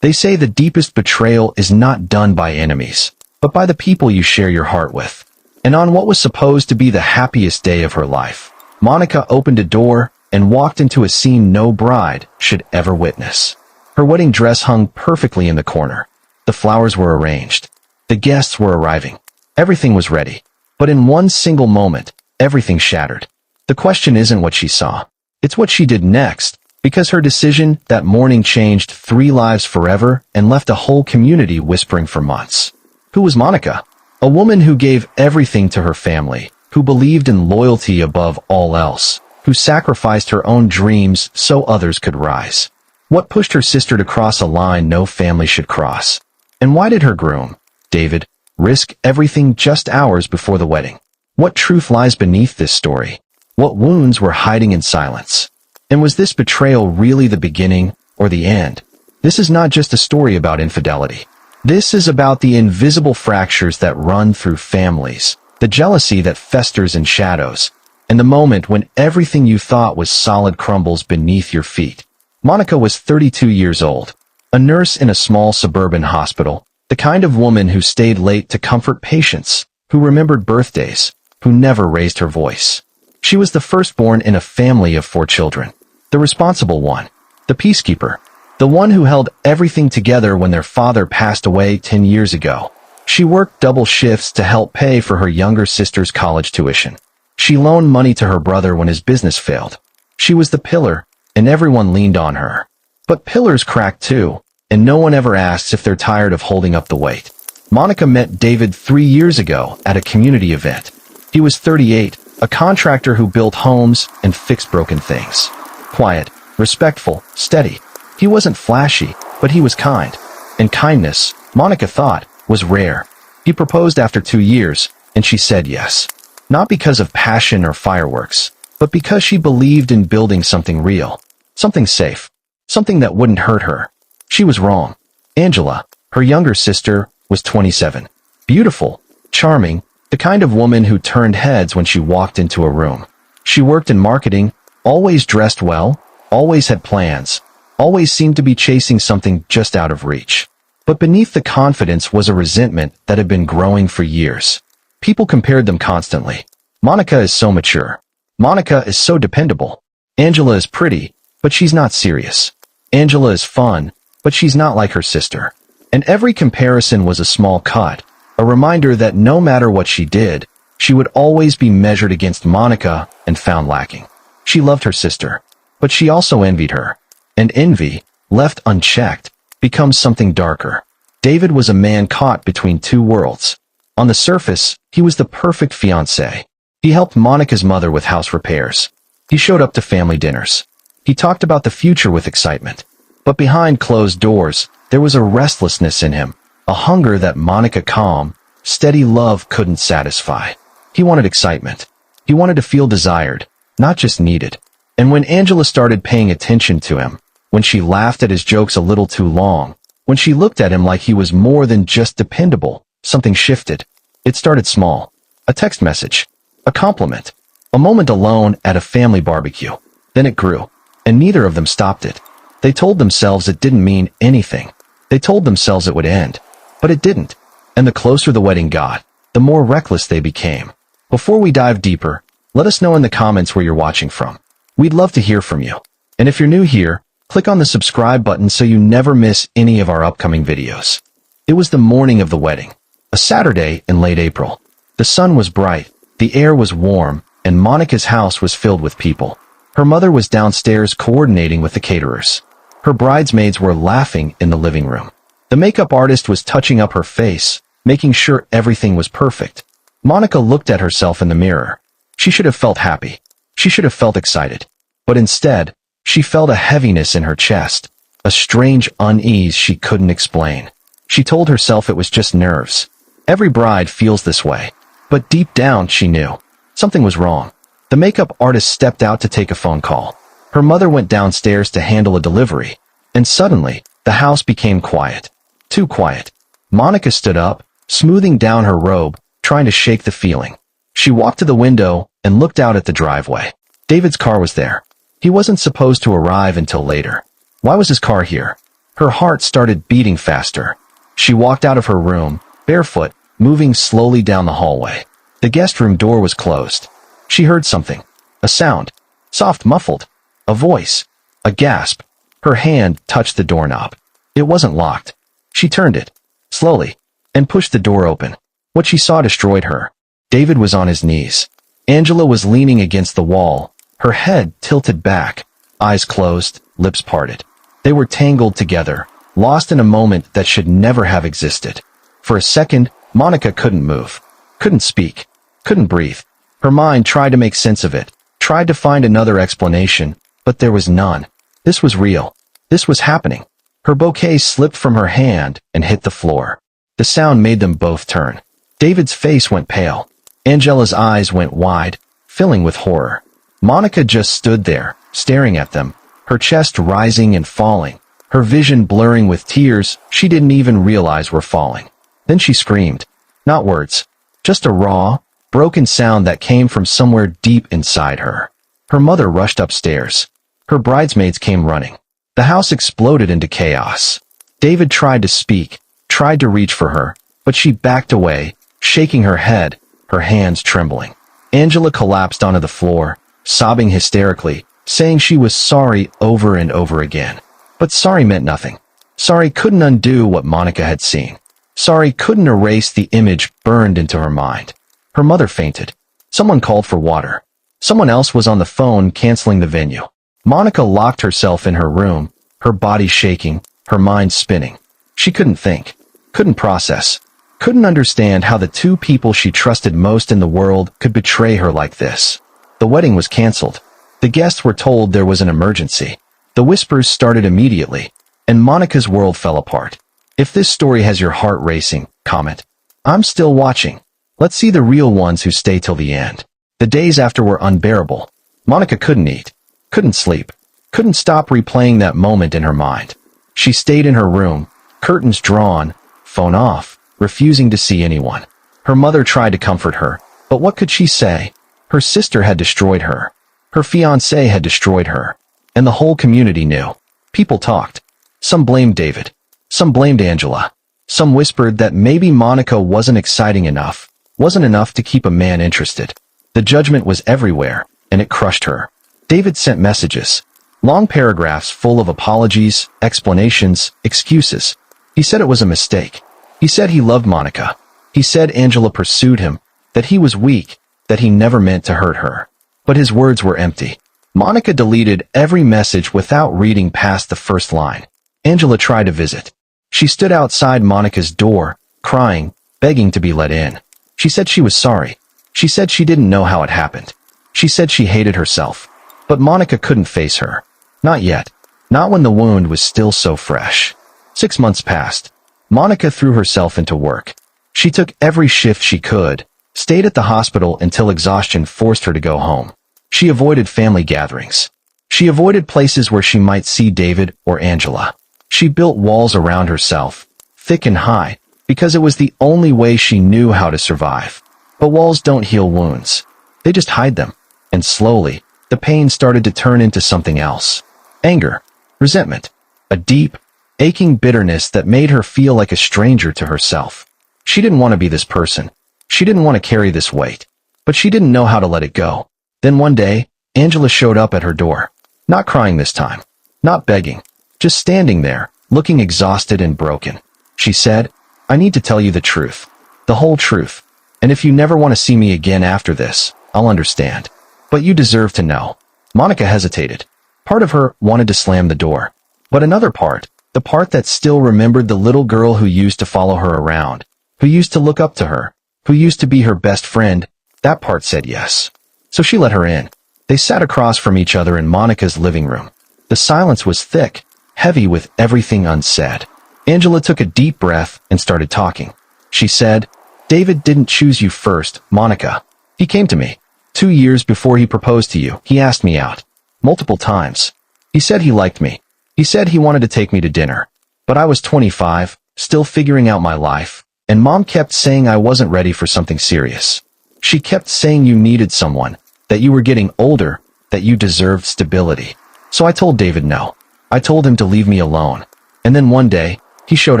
They say the deepest betrayal is not done by enemies, but by the people you share your heart with. And on what was supposed to be the happiest day of her life, Monica opened a door and walked into a scene no bride should ever witness. Her wedding dress hung perfectly in the corner. The flowers were arranged. The guests were arriving. Everything was ready. But in one single moment, everything shattered. The question isn't what she saw. It's what she did next, because her decision that morning changed 3 lives forever and left a whole community whispering for months. Who was Monica? A woman who gave everything to her family, who believed in loyalty above all else, who sacrificed her own dreams so others could rise. What pushed her sister to cross a line no family should cross? And why did her groom, David, risk everything just hours before the wedding? What truth lies beneath this story? What wounds were hiding in silence? And was this betrayal really the beginning or the end? This is not just a story about infidelity. This is about the invisible fractures that run through families, the jealousy that festers in shadows, and the moment when everything you thought was solid crumbles beneath your feet. Monica was 32 years old, a nurse in a small suburban hospital, the kind of woman who stayed late to comfort patients, who remembered birthdays, who never raised her voice. She was the firstborn in a family of 4 children, the responsible one, the peacekeeper, the one who held everything together when their father passed away 10 years ago. She worked double shifts to help pay for her younger sister's college tuition. She loaned money to her brother when his business failed. She was the pillar, and everyone leaned on her. But pillars crack too, and no one ever asks if they're tired of holding up the weight. Monica met David 3 years ago at a community event. He was 38, a contractor who built homes and fixed broken things. Quiet, respectful, steady. He wasn't flashy, but he was kind. And kindness, Monica thought, was rare. He proposed after 2 years, and she said yes. Not because of passion or fireworks, but because she believed in building something real, something safe, something that wouldn't hurt her. She was wrong. Angela, her younger sister, was 27. Beautiful, charming, the kind of woman who turned heads when she walked into a room. She worked in marketing, always dressed well, always had plans, always seemed to be chasing something just out of reach. But beneath the confidence was a resentment that had been growing for years. People compared them constantly. Monica is so mature. Monica is so dependable. Angela is pretty, but she's not serious. Angela is fun, but she's not like her sister. And every comparison was a small cut, a reminder that no matter what she did, she would always be measured against Monica and found lacking. She loved her sister, but she also envied her. And envy, left unchecked, becomes something darker. David was a man caught between 2 worlds. On the surface, he was the perfect fiancé. He helped Monica's mother with house repairs. He showed up to family dinners. He talked about the future with excitement. But behind closed doors, there was a restlessness in him, a hunger that Monica calm, steady love couldn't satisfy. He wanted excitement. He wanted to feel desired, not just needed. And when Angela started paying attention to him, when she laughed at his jokes a little too long, when she looked at him like he was more than just dependable, something shifted. It started small. A text message. A compliment. A moment alone at a family barbecue. Then it grew. And neither of them stopped it. They told themselves it didn't mean anything. They told themselves it would end. But it didn't. And the closer the wedding got, the more reckless they became. Before we dive deeper, let us know in the comments where you're watching from. We'd love to hear from you. And if you're new here, click on the subscribe button so you never miss any of our upcoming videos. It was the morning of the wedding, a Saturday in late April. The sun was bright, the air was warm, and Monica's house was filled with people. Her mother was downstairs coordinating with the caterers. Her bridesmaids were laughing in the living room. The makeup artist was touching up her face, making sure everything was perfect. Monica looked at herself in the mirror. She should have felt happy. She should have felt excited. But instead, she felt a heaviness in her chest, a strange unease she couldn't explain. She told herself it was just nerves. Every bride feels this way. But deep down, she knew. Something was wrong. The makeup artist stepped out to take a phone call. Her mother went downstairs to handle a delivery. And suddenly, the house became quiet. Too quiet. Monica stood up, smoothing down her robe, trying to shake the feeling. She walked to the window and looked out at the driveway. David's car was there. He wasn't supposed to arrive until later. Why was his car here? Her heart started beating faster. She walked out of her room, barefoot, moving slowly down the hallway. The guest room door was closed. She heard something. A sound. Soft, muffled. A voice. A gasp. Her hand touched the doorknob. It wasn't locked. She turned it, slowly, and pushed the door open. What she saw destroyed her. David was on his knees. Angela was leaning against the wall, her head tilted back, eyes closed, lips parted. They were tangled together, lost in a moment that should never have existed. For a second, Monica couldn't move, couldn't speak, couldn't breathe. Her mind tried to make sense of it, tried to find another explanation, but there was none. This was real. This was happening. Her bouquet slipped from her hand and hit the floor. The sound made them both turn. David's face went pale. Angela's eyes went wide, filling with horror. Monica just stood there, staring at them, her chest rising and falling, her vision blurring with tears she didn't even realize were falling. Then she screamed. Not words, just a raw, broken sound that came from somewhere deep inside her. Her mother rushed upstairs. Her bridesmaids came running. The house exploded into chaos. David tried to speak, tried to reach for her, but she backed away, shaking her head, her hands trembling. Angela collapsed onto the floor, sobbing hysterically, saying she was sorry over and over again. But sorry meant nothing. Sorry couldn't undo what Monica had seen. Sorry couldn't erase the image burned into her mind. Her mother fainted. Someone called for water. Someone else was on the phone canceling the venue. Monica locked herself in her room, her body shaking, her mind spinning. She couldn't think, couldn't process, couldn't understand how the two people she trusted most in the world could betray her like this. The wedding was canceled. The guests were told there was an emergency. The whispers started immediately, and Monica's world fell apart. If this story has your heart racing, comment. I'm still watching. Let's see the real ones who stay till the end. The days after were unbearable. Monica couldn't eat, couldn't sleep, couldn't stop replaying that moment in her mind. She stayed in her room, curtains drawn, phone off, refusing to see anyone. Her mother tried to comfort her, but what could she say? Her sister had destroyed her. Her fiancé had destroyed her. And the whole community knew. People talked. Some blamed David. Some blamed Angela. Some whispered that maybe Monica wasn't exciting enough, wasn't enough to keep a man interested. The judgment was everywhere, and it crushed her. David sent messages. Long paragraphs full of apologies, explanations, excuses. He said it was a mistake. He said he loved Monica. He said Angela pursued him, that he was weak, that he never meant to hurt her. But his words were empty. Monica deleted every message without reading past the first line. Angela tried to visit. She stood outside Monica's door, crying, begging to be let in. She said she was sorry. She said she didn't know how it happened. She said she hated herself. But Monica couldn't face her. Not yet. Not when the wound was still so fresh. 6 months passed. Monica threw herself into work. She took every shift she could, stayed at the hospital until exhaustion forced her to go home. She avoided family gatherings. She avoided places where she might see David or Angela. She built walls around herself, thick and high, because it was the only way she knew how to survive. But walls don't heal wounds. They just hide them. And slowly, the pain started to turn into something else. Anger, resentment, a deep, aching bitterness that made her feel like a stranger to herself. She didn't want to be this person. She didn't want to carry this weight. But she didn't know how to let it go. Then one day, Angela showed up at her door. Not crying this time. Not begging. Just standing there, looking exhausted and broken. She said, "I need to tell you the truth. The whole truth. And if you never want to see me again after this, I'll understand. But you deserve to know." Monica hesitated. Part of her wanted to slam the door. But another part, the part that still remembered the little girl who used to follow her around, who used to look up to her, who used to be her best friend, that part said yes. So she let her in. They sat across from each other in Monica's living room. The silence was thick, heavy with everything unsaid. Angela took a deep breath and started talking. She said, "David didn't choose you first, Monica. He came to me. 2 years before he proposed to you, he asked me out. Multiple times. He said he liked me. He said he wanted to take me to dinner. But I was 25, still figuring out my life, and Mom kept saying I wasn't ready for something serious. She kept saying you needed someone, that you were getting older, that you deserved stability. So I told David no. I told him to leave me alone. And then one day, he showed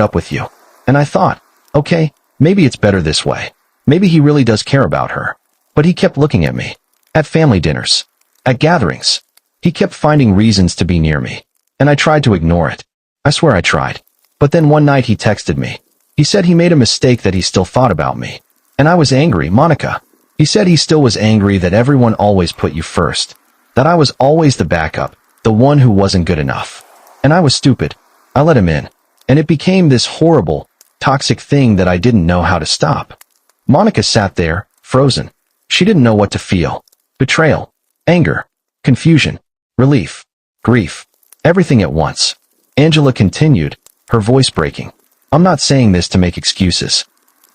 up with you. And I thought, okay, maybe it's better this way. Maybe he really does care about her. But he kept looking at me. At family dinners. At gatherings. He kept finding reasons to be near me. And I tried to ignore it. I swear I tried. But then one night he texted me. He said he made a mistake, that he still thought about me. And I was angry, Monica. He said he still was angry that everyone always put you first. That I was always the backup, the one who wasn't good enough. And I was stupid. I let him in. And it became this horrible, toxic thing that I didn't know how to stop. Monica sat there, frozen. She didn't know what to feel. Betrayal, anger, confusion, relief, grief, everything at once. Angela continued, her voice breaking. I'm not saying this to make excuses.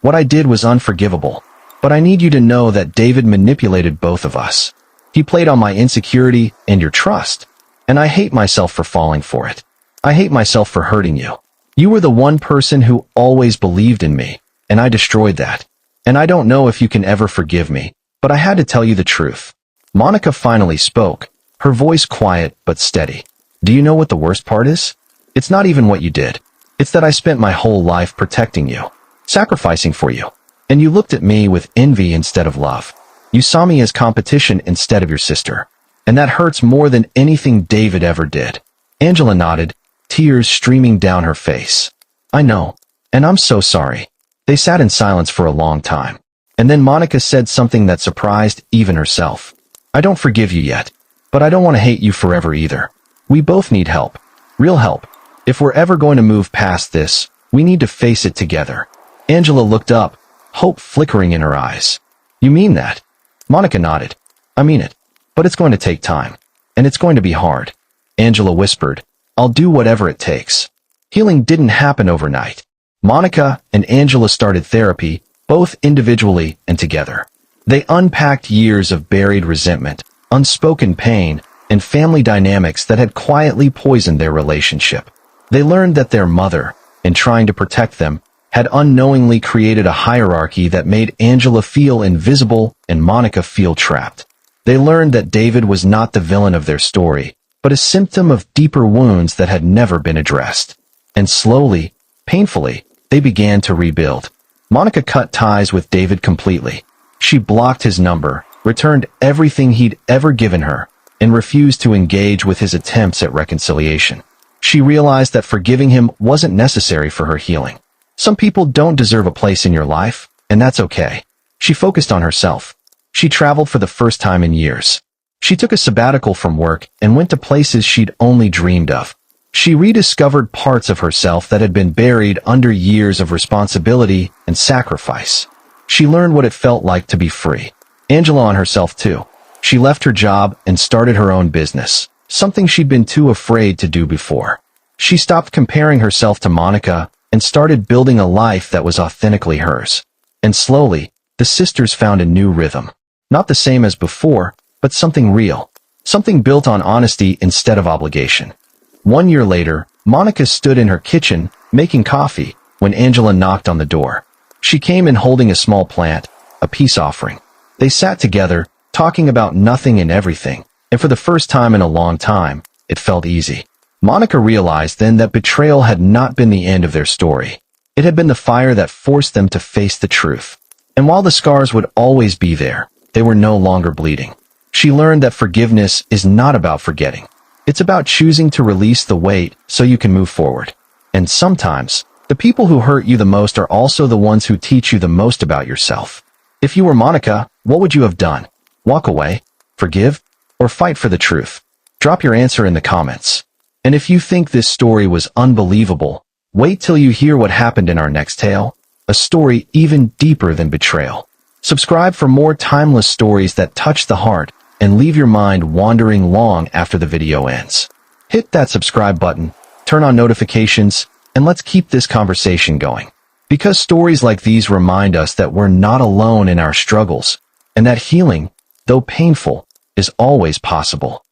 What I did was unforgivable. But I need you to know that David manipulated both of us. He played on my insecurity and your trust. And I hate myself for falling for it. I hate myself for hurting you. You were the one person who always believed in me, and I destroyed that. And I don't know if you can ever forgive me, but I had to tell you the truth. Monica finally spoke, her voice quiet but steady. Do you know what the worst part is? It's not even what you did. It's that I spent my whole life protecting you, sacrificing for you. And you looked at me with envy instead of love. You saw me as competition instead of your sister. And that hurts more than anything David ever did. Angela nodded, tears streaming down her face. I know. And I'm so sorry. They sat in silence for a long time. And then Monica said something that surprised even herself. I don't forgive you yet. But I don't want to hate you forever either. We both need help. Real help. If we're ever going to move past this, we need to face it together. Angela looked up, hope flickering in her eyes. You mean that? Monica nodded. I mean it. But it's going to take time. And it's going to be hard. Angela whispered, I'll do whatever it takes. Healing didn't happen overnight. Monica and Angela started therapy, both individually and together. They unpacked years of buried resentment, unspoken pain, and family dynamics that had quietly poisoned their relationship. They learned that their mother, in trying to protect them, had unknowingly created a hierarchy that made Angela feel invisible and Monica feel trapped. They learned that David was not the villain of their story, but a symptom of deeper wounds that had never been addressed. And slowly, painfully, they began to rebuild. Monica cut ties with David completely. She blocked his number, returned everything he'd ever given her, and refused to engage with his attempts at reconciliation. She realized that forgiving him wasn't necessary for her healing. Some people don't deserve a place in your life, and that's okay. She focused on herself. She traveled for the first time in years. She took a sabbatical from work and went to places she'd only dreamed of. She rediscovered parts of herself that had been buried under years of responsibility and sacrifice. She learned what it felt like to be free. Angela on herself too. She left her job and started her own business, something she'd been too afraid to do before. She stopped comparing herself to Monica and started building a life that was authentically hers. And slowly, the sisters found a new rhythm. Not the same as before, but something real. Something built on honesty instead of obligation. 1 year later, Monica stood in her kitchen, making coffee, when Angela knocked on the door. She came in holding a small plant, a peace offering. They sat together, talking about nothing and everything, and for the first time in a long time, it felt easy. Monica realized then that betrayal had not been the end of their story. It had been the fire that forced them to face the truth. And while the scars would always be there, they were no longer bleeding. She learned that forgiveness is not about forgetting. It's about choosing to release the weight so you can move forward. And sometimes, the people who hurt you the most are also the ones who teach you the most about yourself. If you were Monica, what would you have done? Walk away? Forgive? Or fight for the truth? Drop your answer in the comments. And if you think this story was unbelievable, wait till you hear what happened in our next tale, a story even deeper than betrayal. Subscribe for more timeless stories that touch the heart and leave your mind wandering long after the video ends. Hit that subscribe button, turn on notifications, and let's keep this conversation going. Because stories like these remind us that we're not alone in our struggles, and that healing, though painful, is always possible.